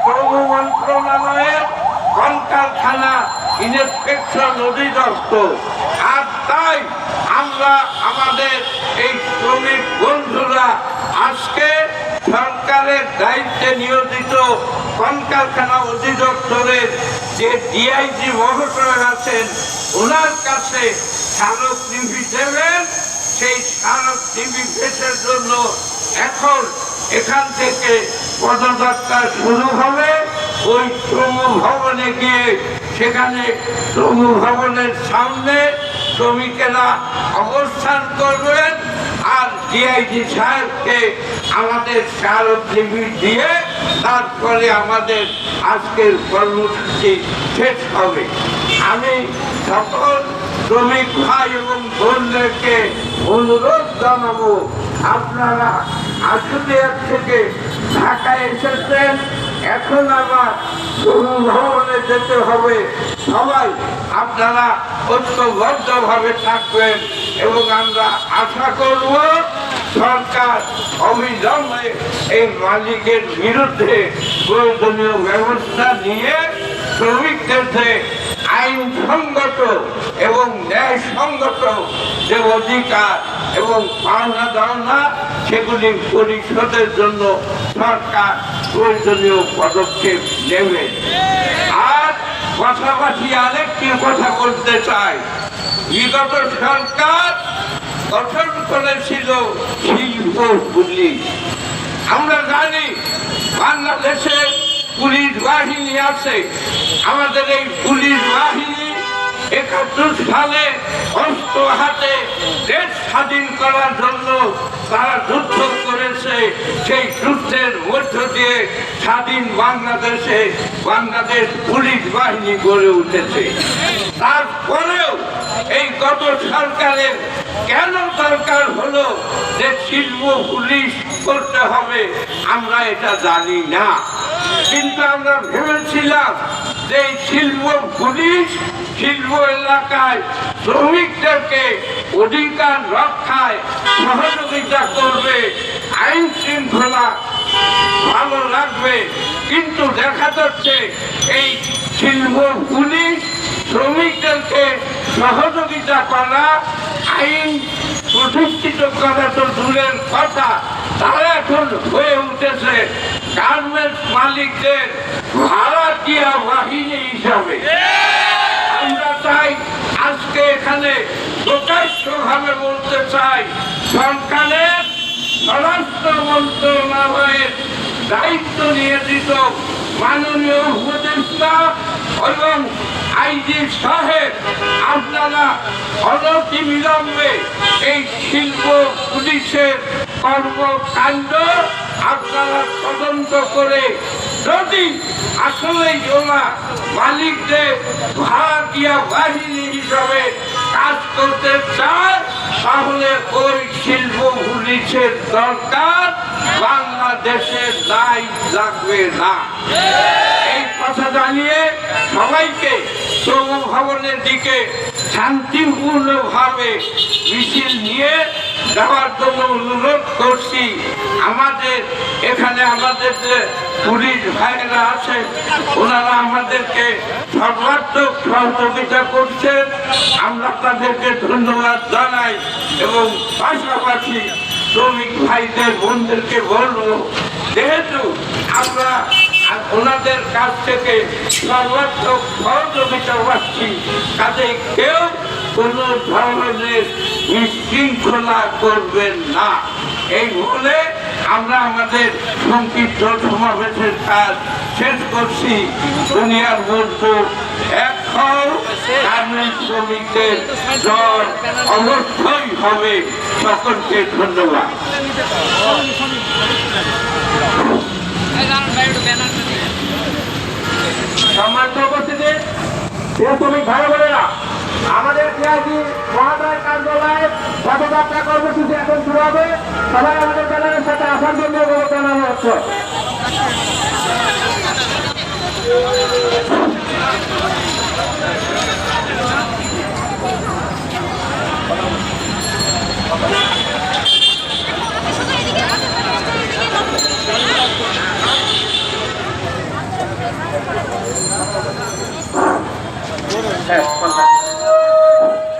শ্রম মন্ত্রণালয়ের কলকারখানা ইন্সপেকশন অধিদপ্তর। আর তাই আমরা আমাদের এই শ্রমিক বন্ধুরা আজকে সরকারের দায়িত্বে নিয়োজিত কলকারখানা অধিদপ্তরের যে ডিআইজি মহোদয় আছেন ওনার কাছে স্মারকলিপি দেবেন। সেই স্মারকলিপির জন্য এখন এখান থেকে পদযাত্রা শুরু হবে। ওই শ্রম ভবনে গিয়ে সেখানে শ্রম ভবনের সামনে শ্রমিকেরা অবস্থান করবেন আর ডিআইজি সাহেবকে আমাদের স্মারকলিপি দিয়ে তারপরে আমাদের আজকের কর্মসূচি শেষ হবে। আমি সকল শ্রমিক ভাই এবং বোনদেরকে অনুরোধ জানাবো, আপনারা আশুলিয়া থেকে ঢাকায় এসেছেন, এখন আবার শ্রম ভবনে যেতে হবে। সবাই আপনারা ঐক্যবদ্ধভাবে থাকবেন এবং আমরা আশা করব সরকার অবিলম্বে এই মালিকের বিরুদ্ধে প্রয়োজনীয় ব্যবস্থা নিয়ে শ্রমিকদের আইনসঙ্গত এবং ন্যায়সঙ্গত যে অধিকার এবং পাওনা দাওনা সেগুলি পরিশোধের জন্য সরকার প্রয়োজনীয় পদক্ষেপ নেবে। আর পাশাপাশি আরেকটি কথা বলতে চাই, বিগত সরকার গঠন করেছিল শিল্প পুলিশ। আমরা জানি বাংলাদেশে পুলিশ বাহিনী আছে। আমাদের এই পুলিশ বাহিনী ৭১ সালে অস্ত্র হাতে দেশ স্বাধীন করার জন্য তারা যুদ্ধ করেছে। সেই যুদ্ধের মধ্য দিয়ে স্বাধীন বাংলাদেশে বাংলাদেশ পুলিশ বাহিনী গড়ে উঠেছে। তারপরেও এই গত সরকারের কেন দরকার হলো যে শিল্প পুলিশ করতে হবে আমরা এটা জানি না, কিন্তু আমরা ভেবেছিলাম যে শিল্প পুলিশ শিল্প এলাকায় শ্রমিকদেরকে অধিকার রক্ষায় সহযোগিতা করবে, আইন শৃঙ্খলা ভালো রাখবে। কিন্তু দেখা যাচ্ছে এই শিল্প পুলিশ শ্রমিকদেরকে সহযোগিতা করা, আইন প্রতিষ্ঠিত করা তো দূরের কথা, তারা এখন হয়ে উঠেছে গার্মেন্টস মালিকদের ভাড়াটিয়া বাহিনী হিসাবে। আমরা তাই আজকে এখানে প্রকাশ্যভাবে বলতে চাই, সরকারের স্বরাষ্ট্র মন্ত্রণালয়ের দায়িত্ব নিয়োজিত মাননীয় উপদেষ্টা এবং আইজি সাহেব, আপনারা অনতিবিলম্বে এই শিল্প পুলিশের কর্মকাণ্ড আপনারা তদন্ত করে যদি আসলেই ওরা মালিকদের ভাড়াটিয়া বাহিনী হিসাবে কাজ করতে চায় তাহলে ওই শিল্প পুলিশের দরকার বাংলাদেশে নাই লাগবে না। এই কথা জানিয়ে সবাইকে শ্রম ভবনের দিকে শান্তিপূর্ণভাবে মিছিল নিয়ে যাওয়ার জন্য অনুরোধ করছি। আমাদের এখানে আমাদের যে পুলিশ ভাইয়েরা আছে ওনারা আমাদেরকে সর্বাত্মক সহযোগিতা করছেন, আমরা তাদেরকে ধন্যবাদ জানাই এবং পাশাপাশি শ্রমিক ভাইদের বোনদেরকে বলবো, যেহেতু আমরা ওনাদের কাছ থেকে সর্বাত্মক সহযোগিতা পাচ্ছি, কাজে কেউ কোনো ধরনের বিশৃঙ্খলা করবেন না। এই বলে আমরা আমাদের সংক্ষিপ্ত সমাবেশের কাজ শেষ করছি। দুনিয়ার মধ্যে এখন গার্মেন্টস শ্রমিকদের জয় অবশ্যই হবে। সকলকে ধন্যবাদ। সম্মানিত উপস্থিতি, শ্রমিক ভাই বোনেরা, আমাদের ডিআইজি মহোদয় কার্যালয়ে পদযাত্রা কর্মসূচি এখন শুরু হবে। সবাই আমাদের ব্যানারের সাথে আসার জন্য অনুরোধ জানানো হচ্ছে। হ্যাঁ